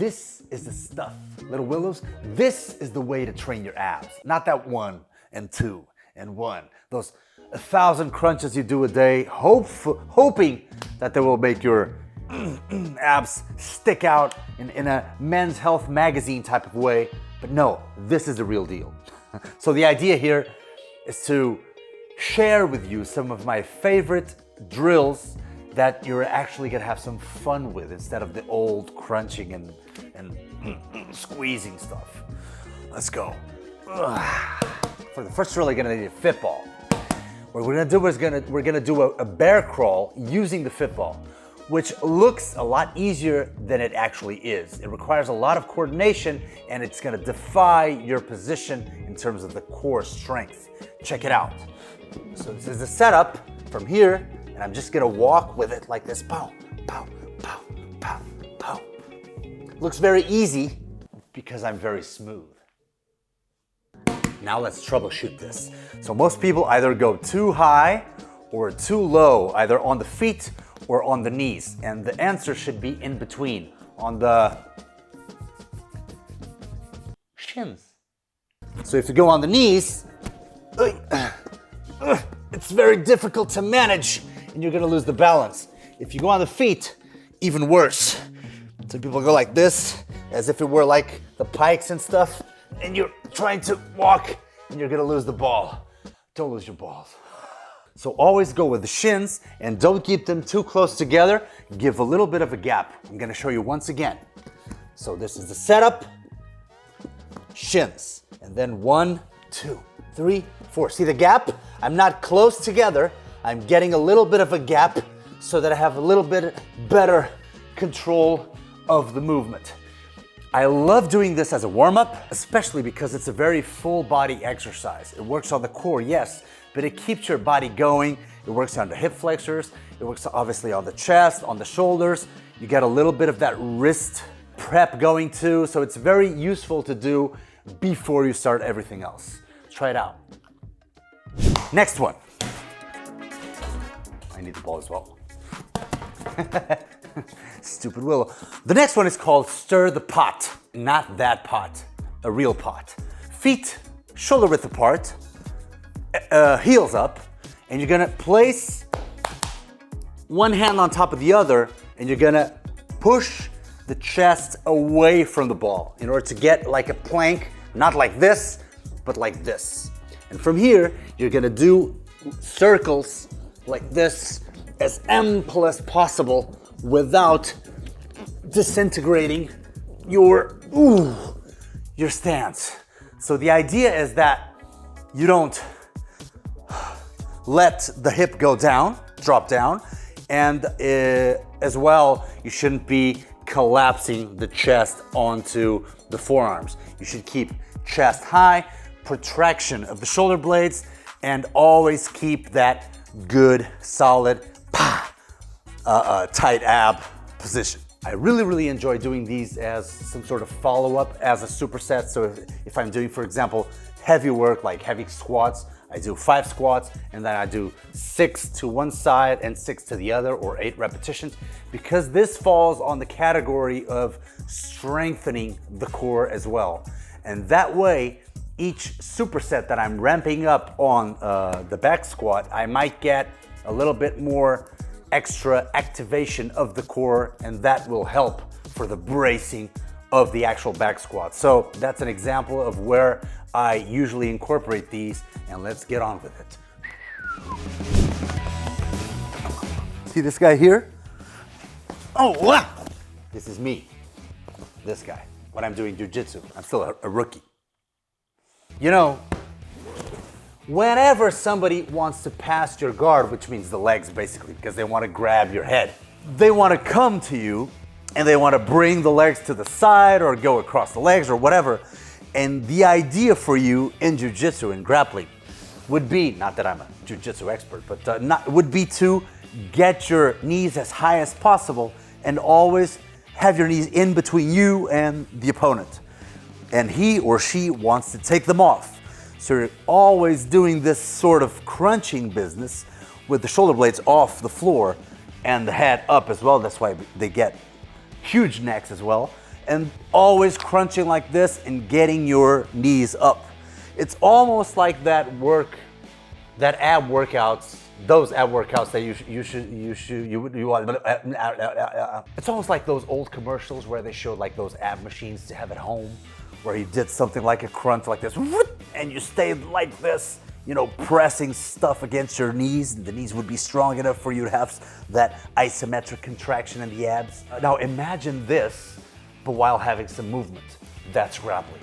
This is the stuff, little willows. This is the way to train your abs. Not that 1 and 2 and 1. Those 1,000 crunches you do a day, hoping that they will make your abs stick out in a Men's Health magazine type of way. But no, this is the real deal. So the idea here is to share with you some of my favorite drills that you're actually gonna have some fun with instead of the old crunching and squeezing stuff. Let's go. For the first drill, you're gonna need a Fitball. What we're gonna do is we're gonna do a bear crawl using the Fitball, which looks a lot easier than it actually is. It requires a lot of coordination and it's gonna defy your position in terms of the core strength. Check it out. So this is the setup from here, and I'm just gonna walk with it like this. Pow, pow, pow, pow, pow. Looks very easy because I'm very smooth. Now let's troubleshoot this. So most people either go too high or too low, either on the feet or on the knees. And the answer should be in between, on the shins. So if you go on the knees, it's very difficult to manage and you're gonna lose the balance. If you go on the feet, even worse. So people go like this, as if it were like the pikes and stuff, and you're trying to walk and you're gonna lose the ball. Don't lose your balls. So always go with the shins and don't keep them too close together. Give a little bit of a gap. I'm gonna show you once again. So this is the setup, shins, and then 1, 2, 3, 4. See the gap? I'm not close together. I'm getting a little bit of a gap so that I have a little bit better control of the movement. I love doing this as a warm-up, especially because it's a very full body exercise. It works on the core, yes, but it keeps your body going. It works on the hip flexors. It works obviously on the chest, on the shoulders. You get a little bit of that wrist prep going too, so it's very useful to do before you start everything else. Try it out. Next one. I need the ball as well. Stupid Willow. The next one is called stir the pot. Not that pot, a real pot. Feet shoulder width apart, heels up, and you're gonna place one hand on top of the other, and you're gonna push the chest away from the ball in order to get like a plank, not like this, but like this. And from here, you're gonna do circles like this, as ample as possible, without disintegrating your stance. So the idea is that you don't let the hip go down, drop down, and as well, you shouldn't be collapsing the chest onto the forearms. You should keep chest high, protraction of the shoulder blades, and always keep that good, solid, tight ab position. I really enjoy doing these as some sort of follow-up as a superset. So if I'm doing, for example, heavy work like heavy squats, I do 5 squats and then I do 6 to one side and 6 to the other, or 8 repetitions, because this falls on the category of strengthening the core as well. And that way, each superset that I'm ramping up on the back squat, I might get a little bit more extra activation of the core, and that will help for the bracing of the actual back squat. So that's an example of where I usually incorporate these, and let's get on with it. See this guy here? Oh, wow! This is me, this guy, when I'm doing jujitsu. I'm still a rookie. You know, whenever somebody wants to pass your guard, which means the legs basically, because they want to grab your head, they want to come to you and they want to bring the legs to the side or go across the legs or whatever. And the idea for you in jiu-jitsu and grappling would be, not that I'm a jiu-jitsu expert, but would be to get your knees as high as possible and always have your knees in between you and the opponent. And he or she wants to take them off. So you're always doing this sort of crunching business with the shoulder blades off the floor and the head up as well. That's why they get huge necks as well. and always crunching like this and getting your knees up. It's almost like that ab workouts, those ab workouts that you want. It's almost like those old commercials where they showed like those ab machines to have at home, where you did something like a crunch like this, and you stayed like this, you know, pressing stuff against your knees, and the knees would be strong enough for you to have that isometric contraction in the abs. Now imagine this, but while having some movement. That's grappling.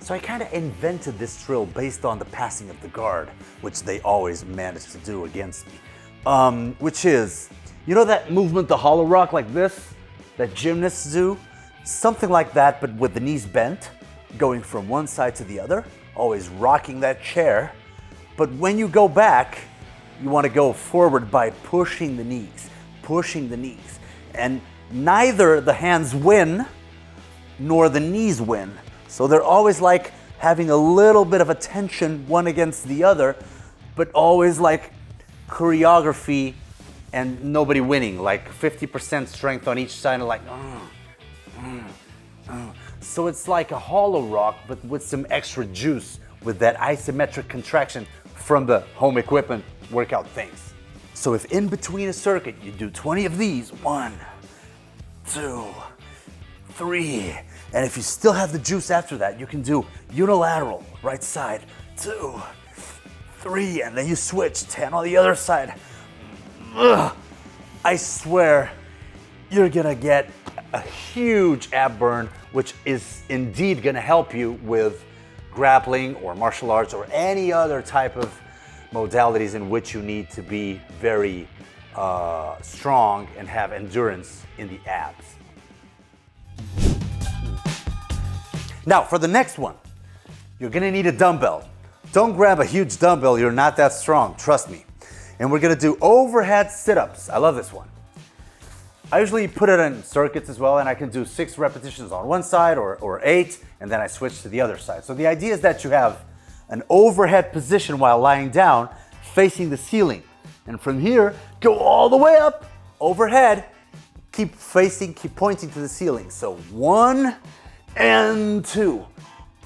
So I kind of invented this drill based on the passing of the guard, which they always manage to do against me. Which is, you know that movement, the hollow rock like this, that gymnasts do? Something like that, but with the knees bent, going from one side to the other, always rocking that chair. But when you go back, you want to go forward by pushing the knees. And neither the hands win, nor the knees win. So they're always like having a little bit of a tension one against the other, but always like choreography and nobody winning, like 50% strength on each side and like, So it's like a hollow rock, but with some extra juice with that isometric contraction from the home equipment workout things. So if in between a circuit you do 20 of these, 1, 2, 3, and if you still have the juice after that, you can do unilateral, right side, 2, 3, and then you switch, 10 on the other side. I swear, you're gonna get a huge ab burn, which is indeed gonna help you with grappling or martial arts or any other type of modalities in which you need to be very strong and have endurance in the abs. Now, for the next one, you're gonna need a dumbbell. Don't grab a huge dumbbell, you're not that strong, trust me. And we're gonna do overhead sit-ups. I love this one. I usually put it in circuits as well, and I can do 6 repetitions on one side or 8, and then I switch to the other side. So the idea is that you have an overhead position while lying down, facing the ceiling. And from here, go all the way up, overhead, keep pointing to the ceiling. So 1 and 2.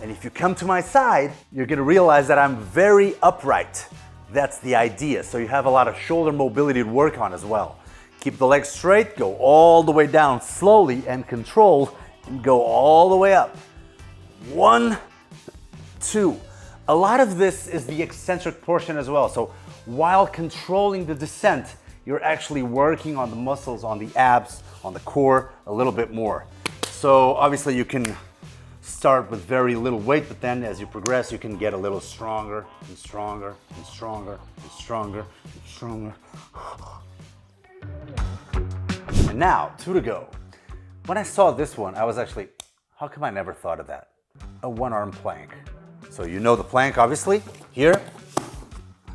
And if you come to my side, you're gonna realize that I'm very upright. That's the idea. So you have a lot of shoulder mobility to work on as well. Keep the legs straight, go all the way down slowly and controlled, and go all the way up. 1, 2. A lot of this is the eccentric portion as well. So while controlling the descent, you're actually working on the muscles, on the abs, on the core a little bit more. So obviously you can start with very little weight, but then as you progress, you can get a little stronger and stronger and stronger and stronger and stronger. And now, 2 to go. When I saw this one, I was actually, how come I never thought of that? A one-arm plank. So you know the plank, obviously, here,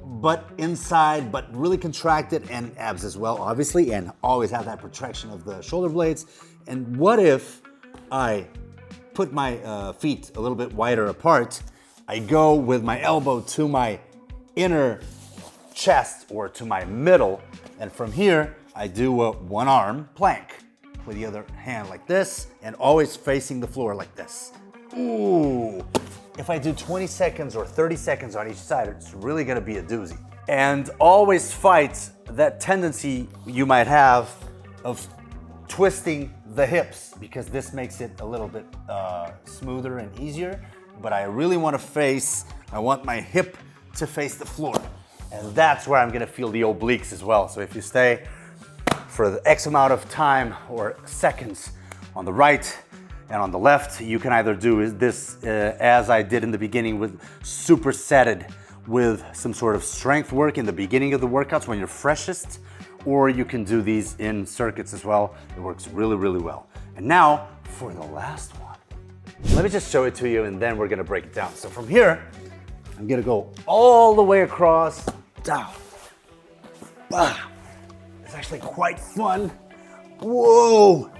but inside, but really contracted, and abs as well, obviously, and always have that protraction of the shoulder blades. And what if I put my feet a little bit wider apart? I go with my elbow to my inner chest or to my middle, and from here, I do a one-arm plank with the other hand like this, and always facing the floor like this. Ooh. If I do 20 seconds or 30 seconds on each side, it's really gonna be a doozy. And always fight that tendency you might have of twisting the hips, because this makes it a little bit smoother and easier. But I really want I want my hip to face the floor. And that's where I'm gonna feel the obliques as well. So if you stay for the X amount of time or seconds on the right and on the left, you can either do this as I did in the beginning, with supersetted with some sort of strength work in the beginning of the workouts when you're freshest, or you can do these in circuits as well. It works really, really well. And now for the last one. Let me just show it to you, and then we're gonna break it down. So from here, I'm gonna go all the way across, down. Bah. It's actually quite fun. Whoa,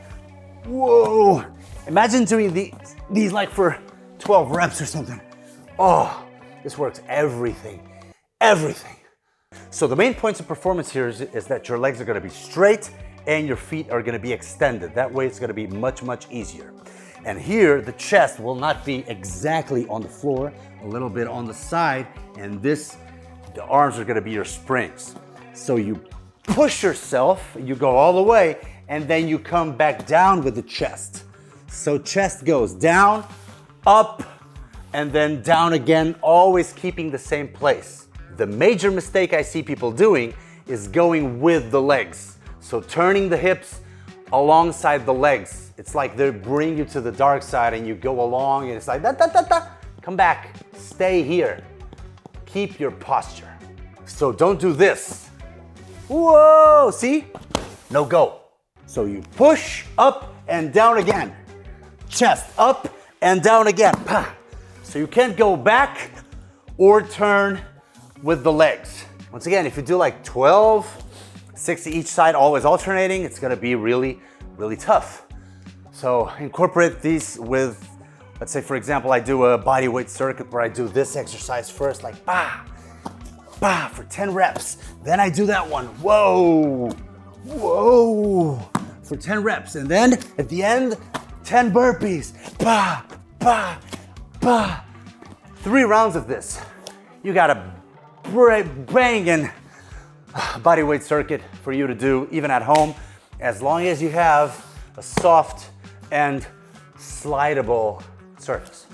whoa. Imagine doing these like for 12 reps or something. Oh, this works everything. So the main points of performance here is that your legs are gonna be straight and your feet are gonna be extended. That way it's gonna be much, much easier. And here, the chest will not be exactly on the floor, a little bit on the side, and the arms are gonna be your springs. So you push yourself, you go all the way, and then you come back down with the chest. So chest goes down, up, and then down again, always keeping the same place. The major mistake I see people doing is going with the legs. So turning the hips alongside the legs. It's like they bring you to the dark side and you go along and it's like, da, da, da, da. Come back, stay here. Keep your posture. So don't do this. Whoa, see? No go. So you push up and down again. Chest up and down again. So you can't go back or turn with the legs. Once again, if you do like 12, 6 to each side, always alternating, it's gonna be really, really tough. So incorporate these with, let's say for example, I do a body weight circuit where I do this exercise first, like bah, bah, for 10 reps. Then I do that one, whoa, whoa, for 10 reps. And then at the end, 10 burpees, bah, bah, bah. 3 rounds of this. You got a banging body weight circuit for you to do even at home, as long as you have a soft and slidable surface.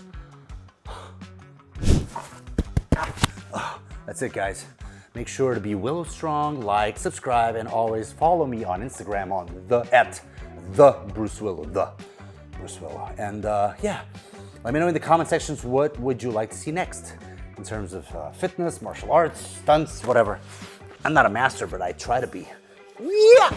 That's it, guys. Make sure to be Willow strong, like, subscribe, and always follow me on Instagram on the Bruce Willow, And yeah, let me know in the comment sections what would you like to see next in terms of fitness, martial arts, stunts, whatever. I'm not a master, but I try to be. Yeah!